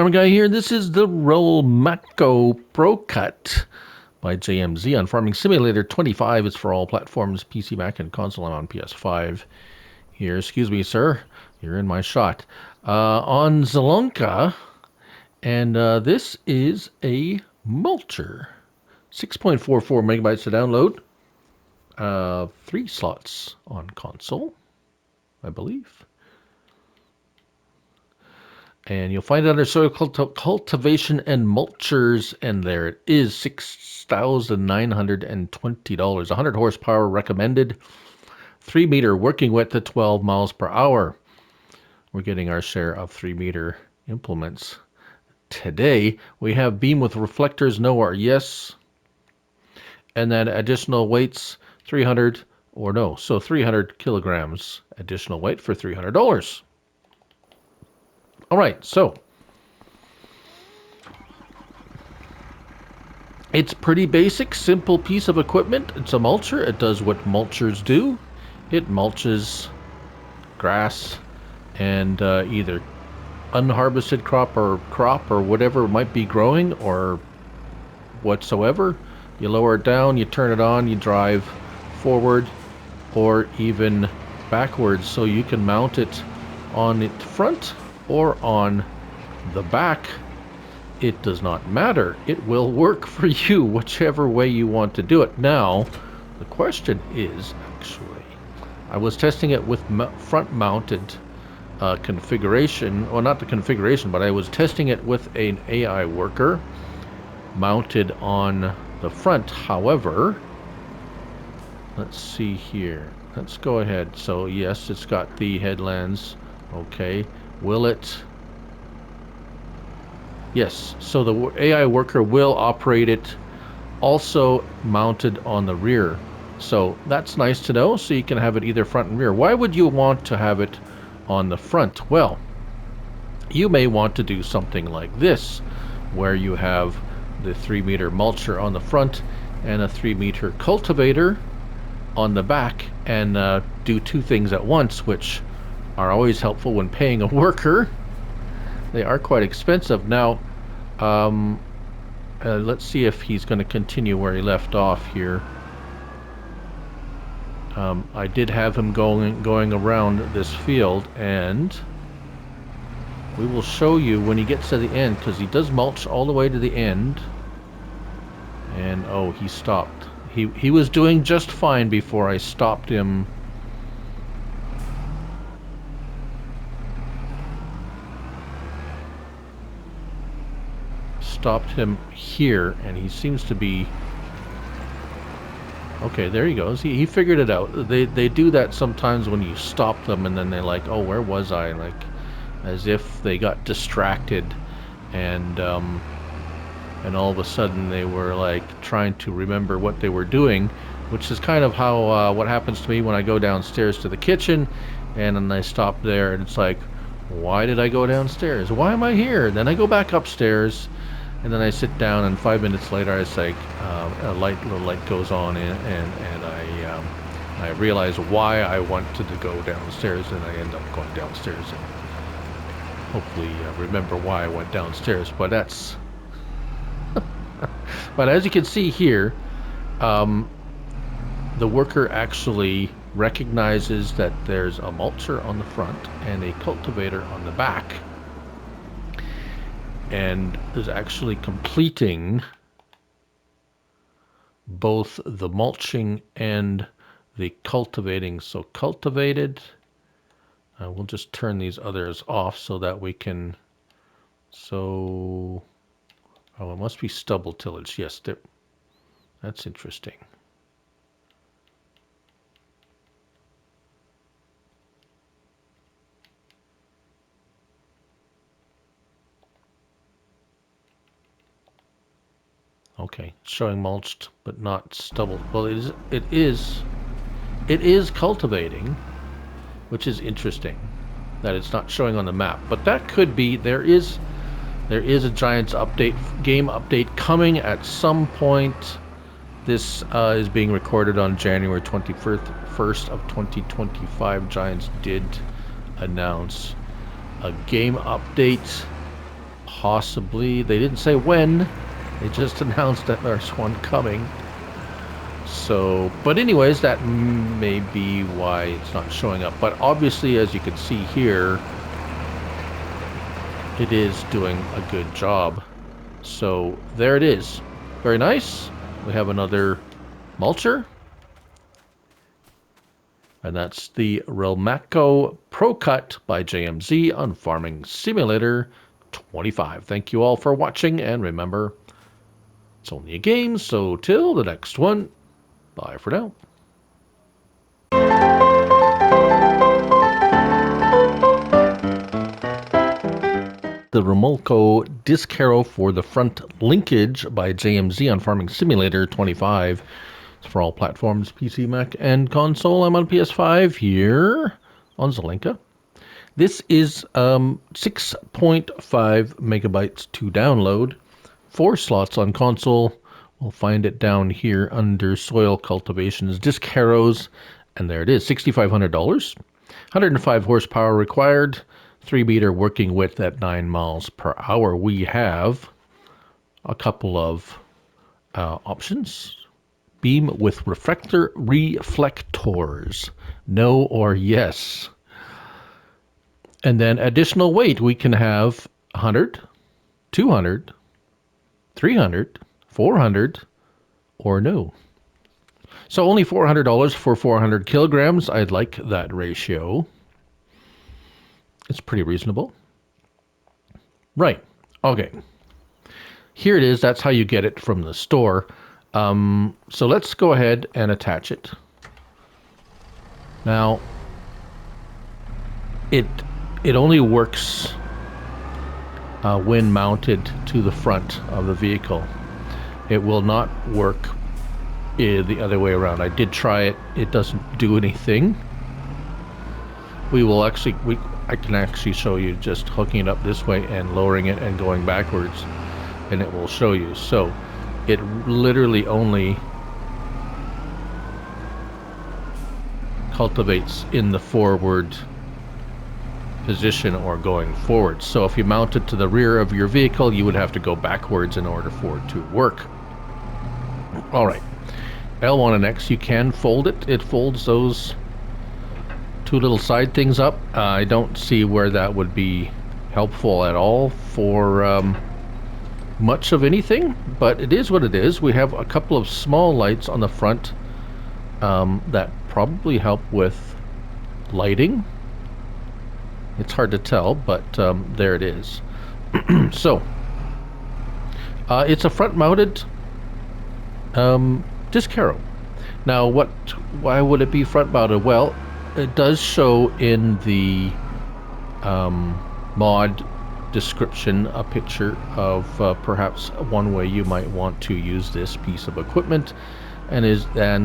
Farmer Guy here. This is the Rolmako ProCut by JMZ on Farming Simulator 25. It's for all platforms, PC, Mac, and console. I'm on PS5 here. Excuse me, sir. You're in my shot. On Zelonka, and this is a mulcher. 6.44 megabytes to download. 3 slots on console, I believe. And you'll find it under soil cultivation and mulchers, and there it is, $6,920. 100 horsepower recommended, 3-meter working width to 12 miles per hour. We're getting our share of 3-meter implements. Today we have beam with reflectors, no or yes, and then additional weights, 300 kilograms additional weight for $300. All right, so it's pretty basic, simple piece of equipment. It's a mulcher. It does what mulchers do. It mulches grass and either unharvested crop or whatever might be growing or whatsoever. You lower it down, you turn it on, you drive forward or even backwards, so you can mount it on its front or on the back. It does not matter. It will work for you, whichever way you want to do it. Now, the question is, actually, I was testing it with front-mounted configuration. Well, not the configuration, but I was testing it with an AI worker mounted on the front. However, let's see here. Let's go ahead. So, yes, it's got the headlands. Okay. Will it? Yes, so the AI worker will operate it also mounted on the rear. So that's nice to know, so you can have it either front and rear. Why would you want to have it on the front? Well, you may want to do something like this, where you have the 3-meter mulcher on the front and a 3-meter cultivator on the back, and do 2 things at once, which are always helpful when paying a worker. They are quite expensive. Now, let's see if he's going to continue where he left off here. I did have him going around this field, and we will show you when he gets to the end, because he does mulch all the way to the end. And oh, he stopped. He was doing just fine before I stopped him. Stopped him here, and he seems to be okay. There he goes. He figured it out. They do that sometimes when you stop them, and then they're like, oh, where was I? Like, as if they got distracted, and all of a sudden they were like trying to remember what they were doing, which is kind of how what happens to me when I go downstairs to the kitchen, and then I stop there, and it's like, why did I go downstairs? Why am I here? Then I go back upstairs. And then I sit down, and 5 minutes later, it's like a little light goes on, and I realize why I wanted to go downstairs, and I end up going downstairs, and hopefully remember why I went downstairs. But that's, but as you can see here, the worker actually recognizes that there's a mulcher on the front and a cultivator on the back, and is actually completing both the mulching and the cultivating. So cultivated, we'll just turn these others off so that we can, oh, it must be stubble tillage. Yes, that's interesting. Okay, showing mulched but not stubble. Well, it is cultivating, which is interesting that it's not showing on the map. But that could be there is a Giants game update coming at some point. This is being recorded on January 21st of 2025. Giants did announce a game update possibly, they didn't say when, they just announced that there's one coming. So, but anyways, that may be why it's not showing up. But obviously, as you can see here, it is doing a good job. So there it is. Very nice. We have another mulcher. And that's the Rolmako ProCut by JMZ on Farming Simulator 25. Thank you all for watching, and remember, it's only a game, so till the next one, bye for now. The Rolmako disc harrow for the front linkage by JMZ on Farming Simulator 25. It's for all platforms, PC, Mac, and console. I'm on PS5 here on Zelenka. This is 6.5 megabytes to download. 4 slots on console. We'll find it down here under Soil Cultivations Disc Harrows. And there it is, $6,500. 105 horsepower required. 3-meter working width at 9 miles per hour. We have a couple of options. Beam with reflectors. No or yes. And then additional weight. We can have 100, 200, 300, 400, or no. So only $400 for 400 kilograms. I like that ratio. It's pretty reasonable. Right. Okay. Here it is. That's how you get it from the store. So let's go ahead and attach it. Now, it only works when mounted to the front of the vehicle. It will not work the other way around. I did try it. It doesn't do anything. I can actually show you just hooking it up this way and lowering it and going backwards, and it will show you. So it literally only cultivates in the forward position or going forward. So if you mount it to the rear of your vehicle, you would have to go backwards in order for it to work. All right, L1 and X, you can fold it. It folds those 2 little side things up. I don't see where that would be helpful at all for much of anything, but it is what it is. We have a couple of small lights on the front that probably help with lighting. It's hard to tell, but there it is. So it's a front-mounted disc harrow. Now, why would it be front-mounted? Well, it does show in the mod description a picture of perhaps one way you might want to use this piece of equipment, and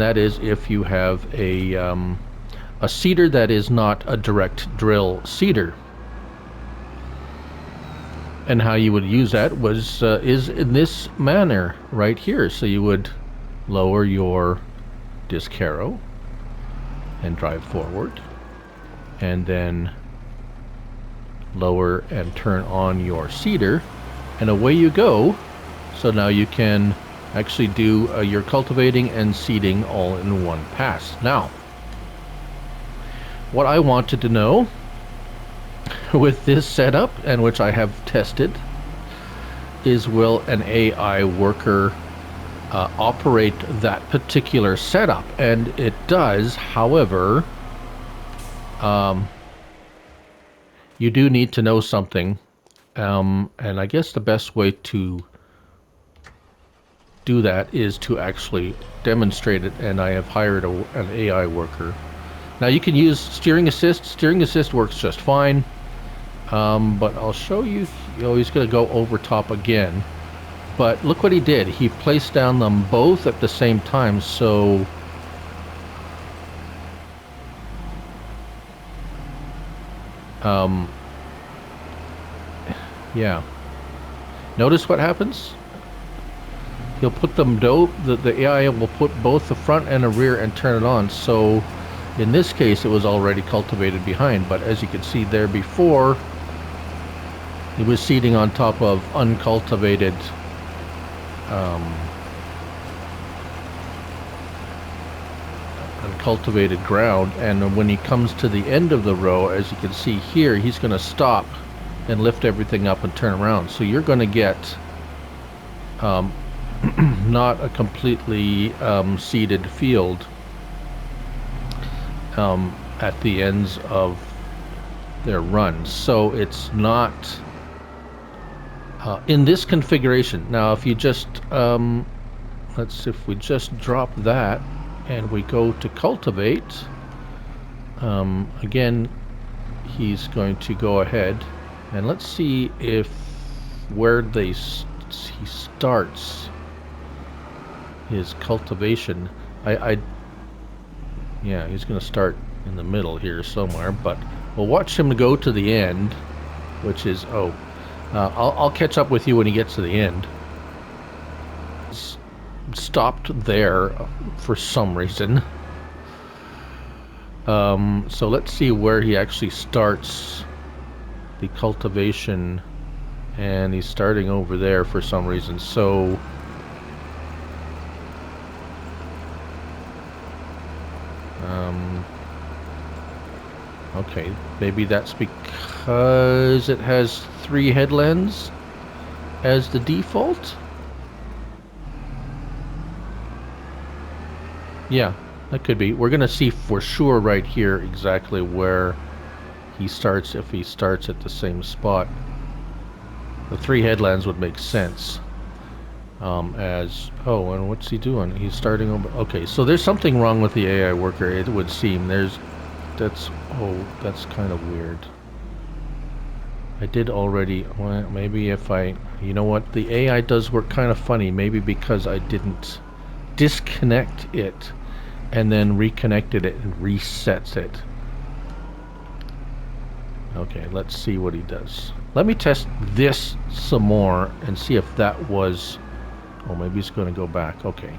that is if you have a seeder that is not a direct drill seeder. And how you would use that is in this manner right here. So you would lower your disc harrow and drive forward, and then lower and turn on your seeder, and away you go. So now you can actually do your cultivating and seeding all in one pass. Now, what I wanted to know with this setup, and which I have tested, is will an AI worker operate that particular setup? And it does. However, you do need to know something, and I guess the best way to do that is to actually demonstrate it, and I have hired an AI worker. Now you can use steering assist. Steering assist works just fine, but I'll show you. He's going to go over top again. But look what he did. He placed down them both at the same time. So yeah. Notice what happens? He'll put them the AI will put both the front and the rear and turn it on. So in this case, it was already cultivated behind. But as you can see there before, He was seeding on top of uncultivated uncultivated ground, and when he comes to the end of the row, as you can see here, he's going to stop and lift everything up and turn around. So you're going to get not a completely seeded field at the ends of their runs. So it's not in this configuration. Now if you just let's see, if we just drop that and we go to cultivate, again he's going to go ahead and let's see if where he starts his cultivation. Yeah, he's going to start in the middle here somewhere, but we'll watch him go to the end, which is, I'll catch up with you when he gets to the end. He's stopped there for some reason. So let's see where he actually starts the cultivation, and he's starting over there for some reason. So okay, maybe that's because it has 3 headlands as the default. Yeah, that could be. We're gonna see for sure right here exactly where he starts, if he starts at the same spot. The 3 headlands would make sense. And what's he doing? He's starting over. Okay, so there's something wrong with the AI worker, it would seem. That's kind of weird. I did already, well, maybe if you know what, the AI does work kind of funny, maybe because I didn't disconnect it and then reconnected it and resets it. Okay, let's see what he does. Let me test this some more and see if that was... Oh, maybe he's going to go back. Okay.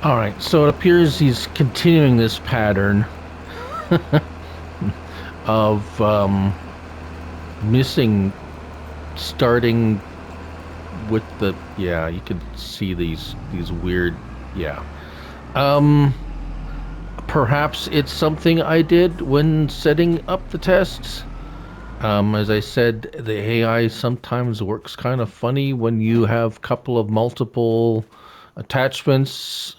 Alright, so it appears he's continuing this pattern of missing, starting with the... Yeah, you can see these weird... Yeah. Perhaps it's something I did when setting up the tests. As I said, the AI sometimes works kind of funny when you have a couple of multiple attachments.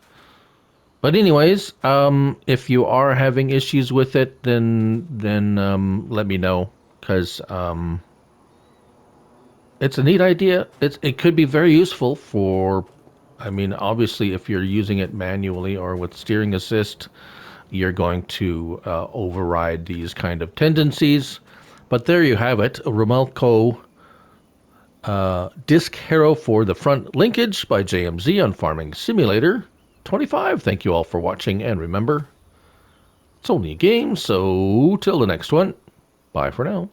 But anyways, if you are having issues with it, then let me know, because it's a neat idea. It could be very useful for, I mean, obviously if you're using it manually or with steering assist, you're going to override these kind of tendencies. But there you have it, a Rolmako Disk Hero for the front linkage by JMZ on Farming Simulator 25. Thank you all for watching, and remember, it's only a game, so till the next one, bye for now.